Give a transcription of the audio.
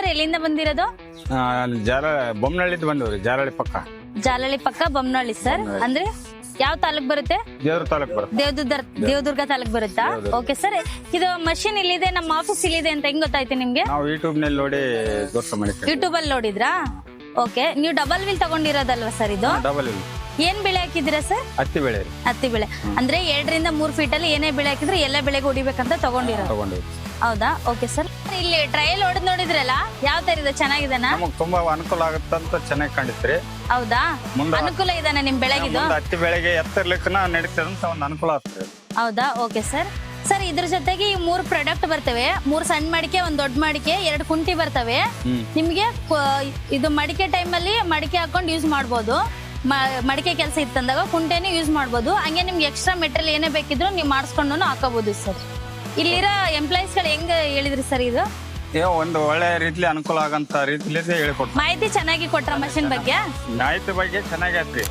Sir ಎಲ್ಲಿಂದ ಬಂದಿರೋದು? ಅಲ್ಲಿ ಬೊಮ್ಮನಹಳ್ಳಿದ್ ಬಂದವ್ರಿ, ಜಾರಹಳ್ಳಿ ಪಕ್ಕ. ಜಾಲಹಳ್ಳಿ ಪಕ್ಕ ಬೊಮ್ಮನಹಳ್ಳಿ ಸರ್. ಅಂದ್ರೆ ಯಾವ ತಾಲೂಕ್ ಬರುತ್ತೆ? ದೇವ್ರ ತಾಲೂಕ್ ಬರುತ್ತೆ. ದೇವದುರ್ಗ ತಾಲೂಕ್ ಬರುತ್ತಾ? Okay sir. ಇದು ಮಷಿನ್ ಇಲ್ಲಿದೆ, ನಮ್ಮ ಆಫೀಸ್ ಇಲ್ಲಿದೆ ಅಂತ ಹೆಂಗ್ ಗೊತ್ತಾಯ್ತು ನಿಮ್ಗೆ? ನಾವು ಯೂಟ್ಯೂಬ್ ನಲ್ಲಿ ನೋಡಿ ದೋಸ್ತ ಮಾಡಿದ್ವಿ. ಯೂಟ್ಯೂಬ್ ಅಲ್ಲಿ ನೋಡಿದ್ರಾ? ಓಕೆ. ನೀವು ಡಬಲ್ ವೀಲ್ ತಗೊಂಡಿರೋದಲ್ವಾ ಸರ್ ಇದು? ಡಬಲ್ ಇಲ್ಲ. ಏನ್ ಬೆಳೆ ಹಾಕಿದ್ದೀರಾ ಸರ್? ಹತ್ತಿ ಬೆಳೆ ರೀ. ಹತ್ತಿ ಬೆಳೆ ಅಂದ್ರೆ 2 ರಿಂದ 3 ಫೀಟ್ ಅಲ್ಲಿ ಏನೇ ಬೆಳೆ ಹಾಕಿದ್ರೆ ಎಲ್ಲ ಬೆಳೆಗೆ ಹೊಡಿಬೇಕಂತ ತಗೊಂಡಿರೋದು. ಹೌದಾ? Okay sir. ಇಲ್ಲಿ ಟ್ರಯಲ್ ಹೊಡೆದ್ ನೋಡಿದ್ರಲ್ಲ, ಯಾವ ತರ ಇದೆ? ಚೆನ್ನಾಗಿದೆನಾ? ನಮಗ್ ತುಂಬಾ ಅನುಕೂಲ ಆಗುತ್ತಂತ ಚೆನ್ನಾಗಿ ಕಾಣಿಸ್ತ್ರಿ. ಹೌದಾ? ಅನುಕೂಲ ಇದಾನೆ ನಿಮ್ ಬೆಳೆಗಿದು? ಹತ್ತಿ ಬೆಳೆಗೆ ಎತ್ತರ್ಲಿಕ್ಕೆ ನಡೀತದಂತ ಒಂದು ಅನುಕೂಲ ಆಗ್ತದೆ. ಹೌದಾ? Okay sir. ಸರ್ ಇದ್ರ ಜೊತೆಗೆ ಈ 3 ಪ್ರಾಡಕ್ಟ್ ಬರ್ತವೆ. 3 ಸಣ್ಣ ಮಡಿಕೆ, 1 ದೊಡ್ಡ ಮಡಿಕೆ, 2 ಕುಂಟಿ ಬರ್ತವೆ. ನಿಮ್ಗೆ ಇದು ಮಡಿಕೆ ಟೈಮಲ್ಲಿ ಮಡಿಕೆ ಹಾಕೊಂಡು ಯೂಸ್ ಮಾಡ್ಬೋದು. ಮಡಿಕೆ ಕೆಲಸ ಇತ್ತಂದಾಗ ಕುಂಟೆನೇ ಯೂಸ್ ಮಾಡ್ಬೋದು. ಹಂಗೆ ನಿಮ್ಗೆ ಎಕ್ಸ್ಟ್ರಾ ಮೆಟೀರಿಯಲ್ ಏನೇ ಬೇಕಿದ್ರು ನೀವು ಮಾಡಿಸ್ಕೊಂಡು ಹಾಕೋಬಹುದು ಸರ್. ಇಲ್ಲಿರೋ ಎಂಪ್ಲಾಯೀಸ್ ಗಳು ಹೆಂಗ್ ಹೇಳಿದ್ರಿ ಸರ್? ಇದು ಒಂದು ಒಳ್ಳೆ ರೀತಿಲಿ ಅನುಕೂಲ ಆಗಂತ ರೀತಿಲಿ ಹೇಳಿಕೊಟ್ಟು ಮಾಹಿತಿ ಚೆನ್ನಾಗಿ ಕೊಟ್ರ ಮಷಿನ್ ಬಗ್ಗೆ? ಮಾಹಿತಿ ಬಗ್ಗೆ ಚೆನ್ನಾಗಿ ಆಯ್ತ್ರಿ.